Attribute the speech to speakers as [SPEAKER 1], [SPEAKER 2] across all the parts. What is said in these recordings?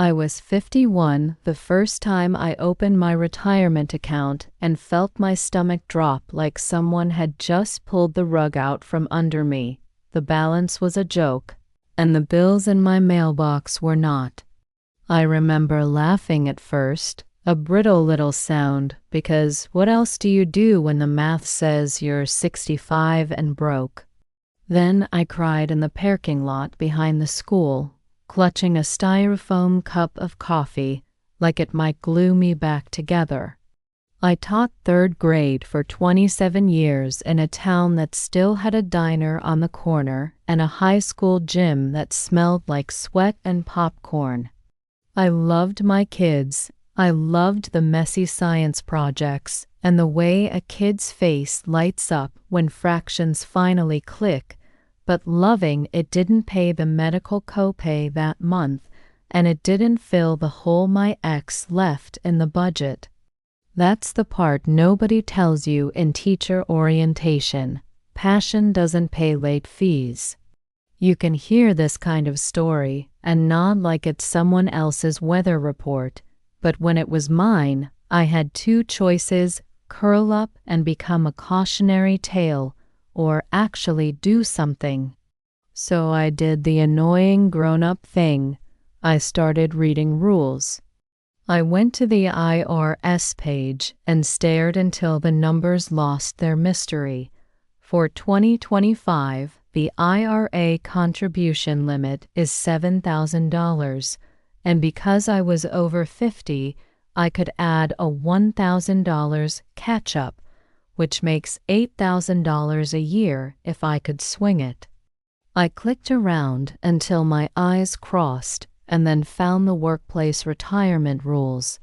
[SPEAKER 1] I was 51 the first time I opened my retirement account and felt my stomach drop like someone had just pulled the rug out from under me. The balance was a joke, and the bills in my mailbox were not. I remember laughing at first, a brittle little sound, because what else do you do when the math says you're 65 and broke? Then I cried in the parking lot behind the school, clutching a styrofoam cup of coffee like it might glue me back together. I taught third grade for 27 years in a town that still had a diner on the corner and a high school gym that smelled like sweat and popcorn. I loved my kids. I loved the messy science projects and the way a kid's face lights up when fractions finally click, but loving it didn't pay the medical copay that month, and it didn't fill the hole my ex left in the budget. That's the part nobody tells you in teacher orientation. Passion doesn't pay late fees. You can hear this kind of story and nod like it's someone else's weather report, but when it was mine, I had two choices: curl up and become a cautionary tale, or actually do something. So I did the annoying grown-up thing. I started reading rules. I went to the IRS page and stared until the numbers lost their mystery. For 2025, the IRA contribution limit is $7,000, and because I was over 50, I could add a $1,000 catch-up, which makes $8,000 a year if I could swing it. I clicked around until my eyes crossed and then found the workplace retirement rules,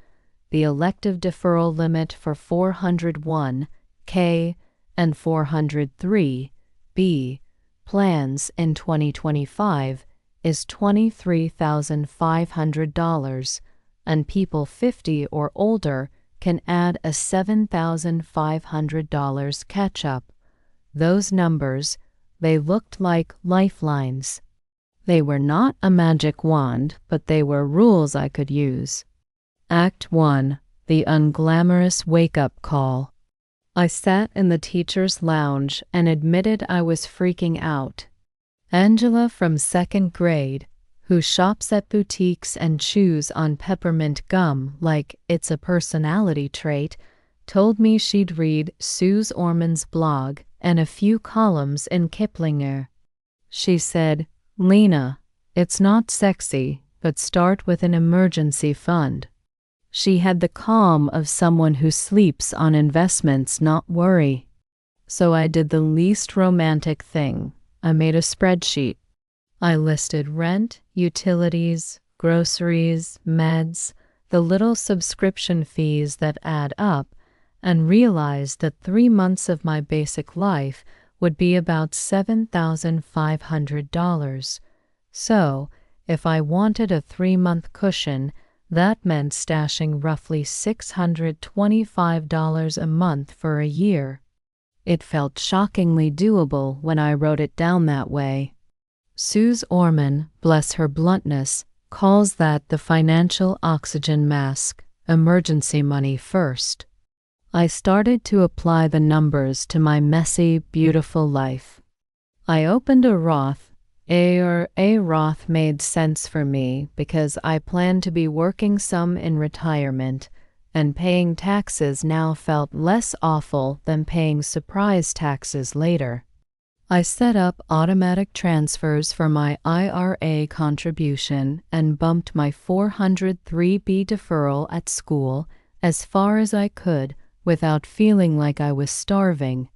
[SPEAKER 1] the elective deferral limit for 401(k) and 403(b) plans in 2025 is $23,500, and people 50 or older can add a $7,500 catch-up. Those numbers, they looked like lifelines. They were not a magic wand, but they were rules I could use. Act 1. The unglamorous wake-up call. I sat in the teacher's lounge and admitted I was freaking out. Angela from second grade, who shops at boutiques and chews on peppermint gum like it's a personality trait, told me she'd read Suze Orman's blog and a few columns in Kiplinger. She said, "Lena, it's not sexy, but start with an emergency fund." She had the calm of someone who sleeps on investments, not worry. So I did the least romantic thing. I made a spreadsheet. I listed rent, utilities, groceries, meds, the little subscription fees that add up, and realized that 3 months of my basic life would be about $7,500. So, if I wanted a 3-month cushion, that meant stashing roughly $625 a month for a year. It felt shockingly doable when I wrote it down that way. Suze Orman, bless her bluntness, calls that the financial oxygen mask, emergency money first. I started to apply the numbers to my messy, beautiful life. I opened a Roth. A Roth made sense for me because I planned to be working some in retirement, and paying taxes now felt less awful than paying surprise taxes later. I set up automatic transfers for my IRA contribution and bumped my 403(b) deferral at school as far as I could without feeling like I was starving.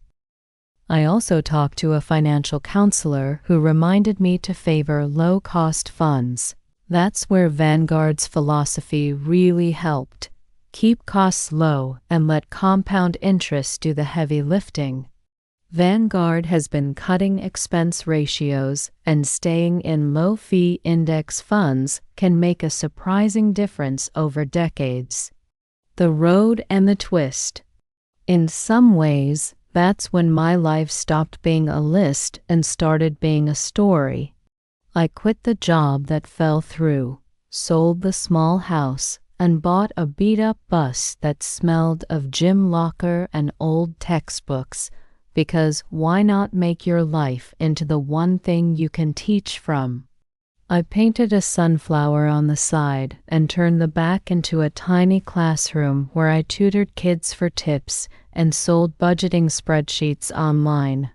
[SPEAKER 1] I also talked to a financial counselor who reminded me to favor low-cost funds. That's where Vanguard's philosophy really helped. Keep costs low and let compound interest do the heavy lifting. Vanguard has been cutting expense ratios, and staying in low-fee index funds can make a surprising difference over decades. The road and the twist. In some ways, that's when my life stopped being a list and started being a story. I quit the job that fell through, sold the small house, and bought a beat-up bus that smelled of gym locker and old textbooks, because why not make your life into the one thing you can teach from? I painted a sunflower on the side and turned the back into a tiny classroom where I tutored kids for tips and sold budgeting spreadsheets online.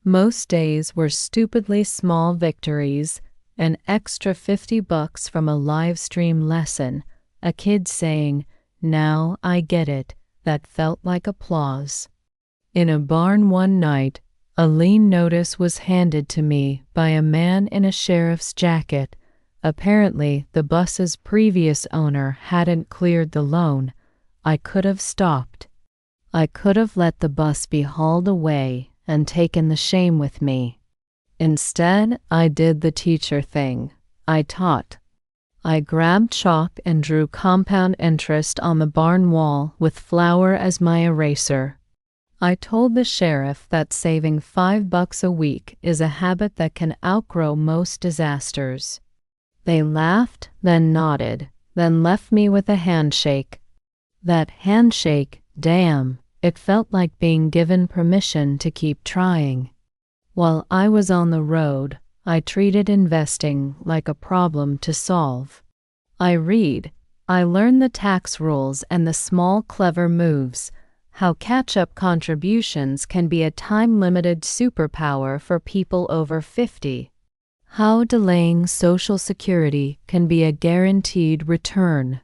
[SPEAKER 1] Most days were stupidly small victories, an extra $50 from a live stream lesson, a kid saying, "Now I get it," that felt like applause. In a barn one night, a lien notice was handed to me by a man in a sheriff's jacket. Apparently, the bus's previous owner hadn't cleared the loan. I could have stopped. I could have let the bus be hauled away and taken the shame with me. Instead, I did the teacher thing. I taught. I grabbed chalk and drew compound interest on the barn wall with flour as my eraser. I told the sheriff that saving $5 a week is a habit that can outgrow most disasters. They laughed, then nodded, then left me with a handshake. That handshake, damn, it felt like being given permission to keep trying. While I was on the road, I treated investing like a problem to solve. I read, I learn the tax rules and the small clever moves, how catch-up contributions can be a time-limited superpower for people over 50. How delaying Social Security can be a guaranteed return.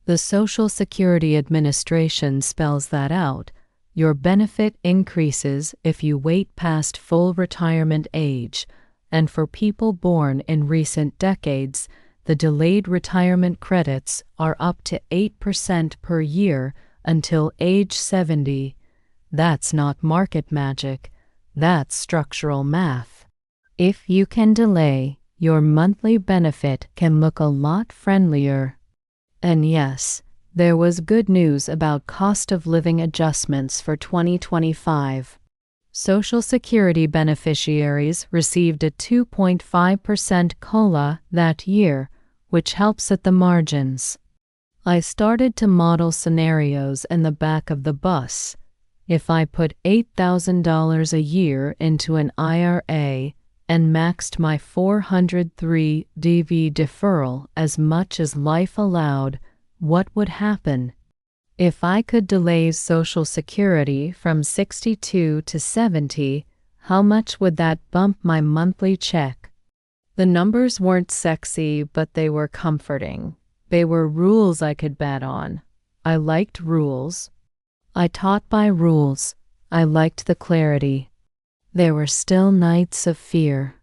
[SPEAKER 1] The Social Security Administration spells that out. Your benefit increases if you wait past full retirement age, and for people born in recent decades, the delayed retirement credits are up to 8% per year until age 70. That's not market magic. That's structural math. If you can delay, your monthly benefit can look a lot friendlier. And yes, there was good news about cost of living adjustments for 2025. Social Security beneficiaries received a 2.5% COLA that year, which helps at the margins. I started to model scenarios in the back of the bus. If I put $8,000 a year into an IRA and maxed my 403 DV deferral as much as life allowed, what would happen? If I could delay Social Security from 62 to 70, how much would that bump my monthly check? The numbers weren't sexy, but they were comforting. They were rules I could bet on. I liked rules. I taught by rules. I liked the clarity. There were still nights of fear.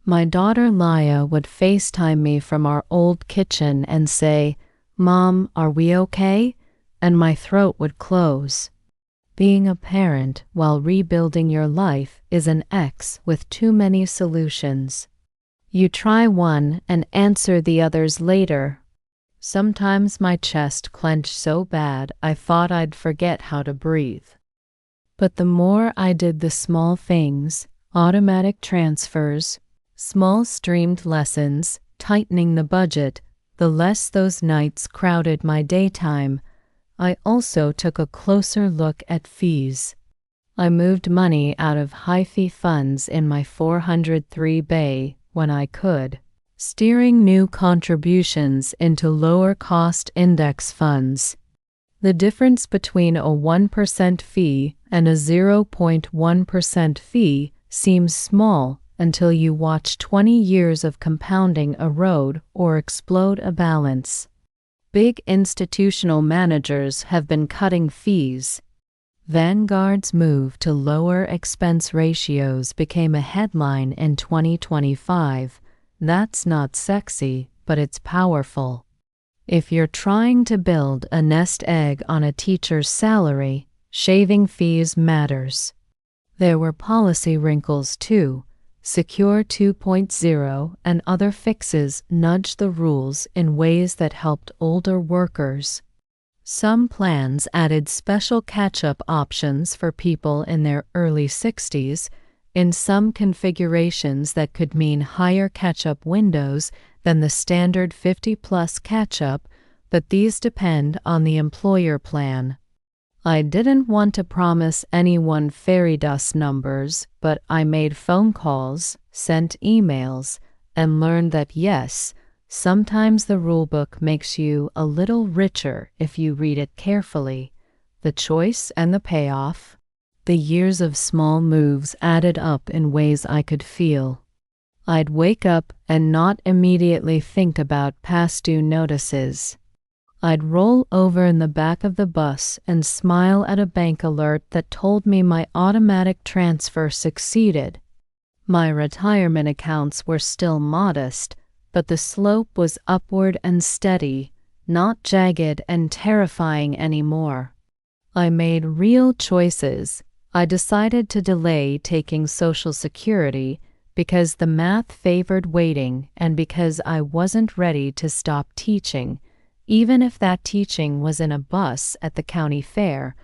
[SPEAKER 1] My daughter Laya would FaceTime me from our old kitchen and say, "Mom, are we okay?" And my throat would close. Being a parent while rebuilding your life is an X with too many solutions. You try one and answer the others later. Sometimes my chest clenched so bad I thought I'd forget how to breathe. But the more I did the small things, automatic transfers, small streamed lessons, tightening the budget, the less those nights crowded my daytime. I also took a closer look at fees. I moved money out of high-fee funds in my 403(b) when I could, steering new contributions into lower-cost index funds. The difference between a 1% fee and a 0.1% fee seems small until you watch 20 years of compounding erode or explode a balance. Big institutional managers have been cutting fees. Vanguard's move to lower expense ratios became a headline in 2025. That's not sexy, but it's powerful. If you're trying to build a nest egg on a teacher's salary, shaving fees matters. There were policy wrinkles too. Secure 2.0 and other fixes nudged the rules in ways that helped older workers. Some plans added special catch-up options for people in their early 60s, In some configurations that could mean higher catch-up windows than the standard 50-plus catch-up, but these depend on the employer plan. I didn't want to promise anyone fairy dust numbers, but I made phone calls, sent emails, and learned that yes, sometimes the rulebook makes you a little richer if you read it carefully. The choice and the payoff. The years of small moves added up in ways I could feel. I'd wake up and not immediately think about past due notices. I'd roll over in the back of the bus and smile at a bank alert that told me my automatic transfer succeeded. My retirement accounts were still modest, but the slope was upward and steady, not jagged and terrifying anymore. I made real choices. I decided to delay taking Social Security because the math favored waiting and because I wasn't ready to stop teaching, even if that teaching was in a bus at the county fair,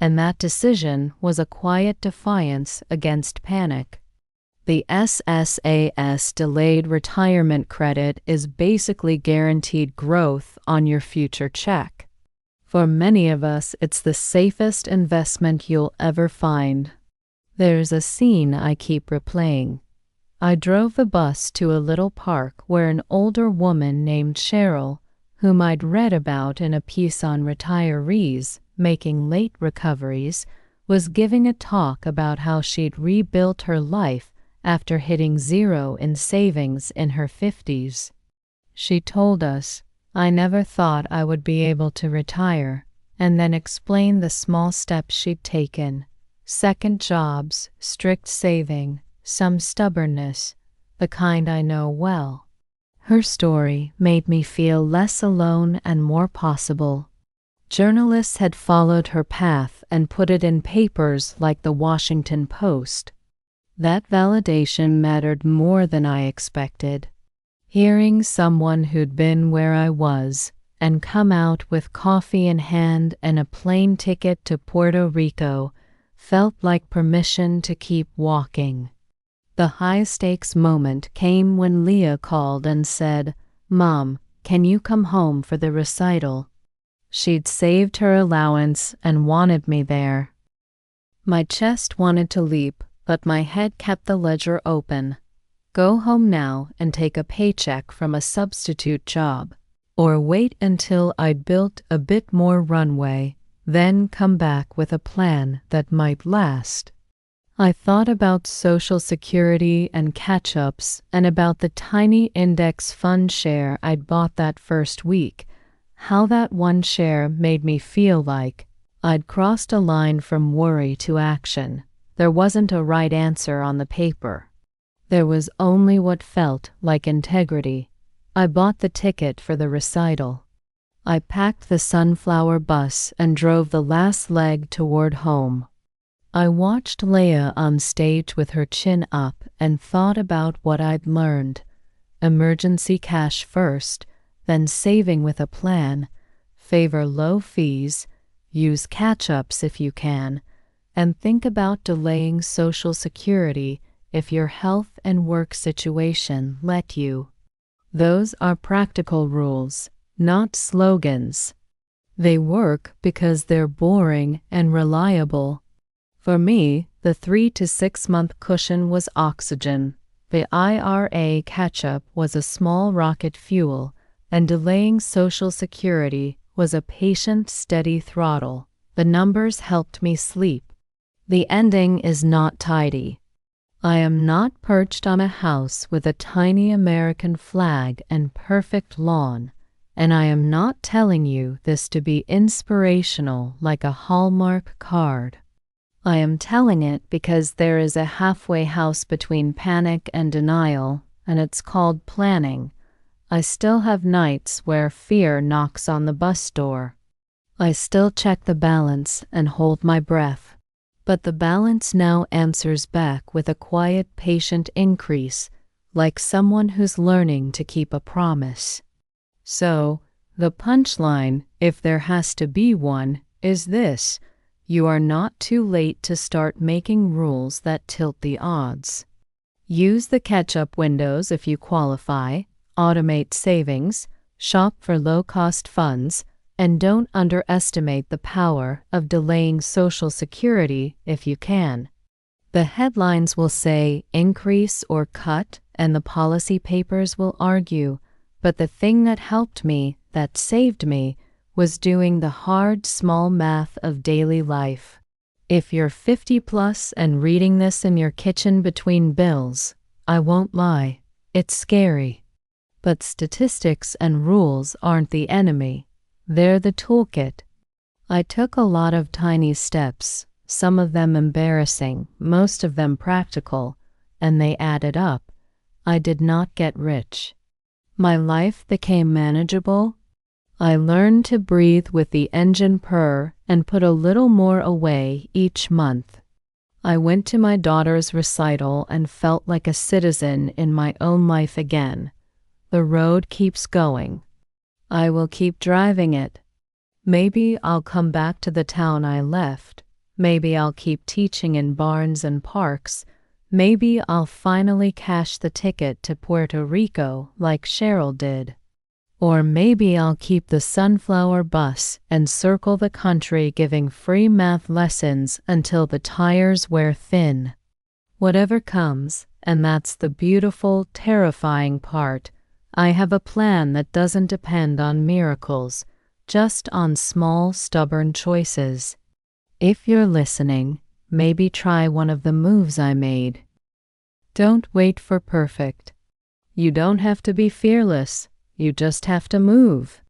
[SPEAKER 1] and that decision was a quiet defiance against panic. The SSAS delayed retirement credit is basically guaranteed growth on your future check. For many of us, it's the safest investment you'll ever find. There's a scene I keep replaying. I drove the bus to a little park where an older woman named Cheryl, whom I'd read about in a piece on retirees making late recoveries, was giving a talk about how she'd rebuilt her life after hitting zero in savings in her 50s. She told us, "I never thought I would be able to retire," and then explained the small steps she'd taken: second jobs, strict saving, some stubbornness, the kind I know well. Her story made me feel less alone and more possible. Journalists had followed her path and put it in papers like the Washington Post. That validation mattered more than I expected. Hearing someone who'd been where I was and come out with coffee in hand and a plane ticket to Puerto Rico felt like permission to keep walking. The high-stakes moment came when Leah called and said, "Mom, can you come home for the recital?" She'd saved her allowance and wanted me there. My chest wanted to leap, but my head kept the ledger open. Go home now and take a paycheck from a substitute job, or wait until I'd built a bit more runway, then come back with a plan that might last. I thought about Social Security and catch-ups and about the tiny index fund share I'd bought that first week, how that one share made me feel like I'd crossed a line from worry to action. There wasn't a right answer on the paper. There was only what felt like integrity. I bought the ticket for the recital. I packed the Sunflower bus and drove the last leg toward home. I watched Leah on stage with her chin up and thought about what I'd learned. Emergency cash first, then saving with a plan, favor low fees, use catch-ups if you can, and think about delaying Social Security if your health and work situation let you. Those are practical rules, not slogans. They work because they're boring and reliable. For me, the 3 to 6 month cushion was oxygen. The IRA catch-up was a small rocket fuel, and delaying Social Security was a patient, steady throttle. The numbers helped me sleep. The ending is not tidy. I am not perched on a house with a tiny American flag and perfect lawn, and I am not telling you this to be inspirational like a Hallmark card. I am telling it because there is a halfway house between panic and denial, and it's called planning. I still have nights where fear knocks on the bus door. I still check the balance and hold my breath. But the balance now answers back with a quiet, patient increase, like someone who's learning to keep a promise. So, the punchline, if there has to be one, is this: You are not too late to start making rules that tilt the odds. Use the catch-up windows if you qualify, automate savings, shop for low-cost funds, and don't underestimate the power of delaying Social Security if you can. The headlines will say increase or cut, and the policy papers will argue, but the thing that helped me, that saved me, was doing the hard, small math of daily life. If you're 50 plus and reading this in your kitchen between bills, I won't lie, it's scary. But statistics and rules aren't the enemy, they're the toolkit. I took a lot of tiny steps, some of them embarrassing, most of them practical, and they added up. I did not get rich. My life became manageable. I learned to breathe with the engine purr and put a little more away each month. I went to my daughter's recital and felt like a citizen in my own life again. The road keeps going. I will keep driving it. Maybe I'll come back to the town I left. Maybe I'll keep teaching in barns and parks. Maybe I'll finally cash the ticket to Puerto Rico like Cheryl did. Or maybe I'll keep the Sunflower bus and circle the country giving free math lessons until the tires wear thin. Whatever comes, and that's the beautiful, terrifying part, I have a plan that doesn't depend on miracles, just on small, stubborn choices. If you're listening, maybe try one of the moves I made. Don't wait for perfect. You don't have to be fearless. You just have to move.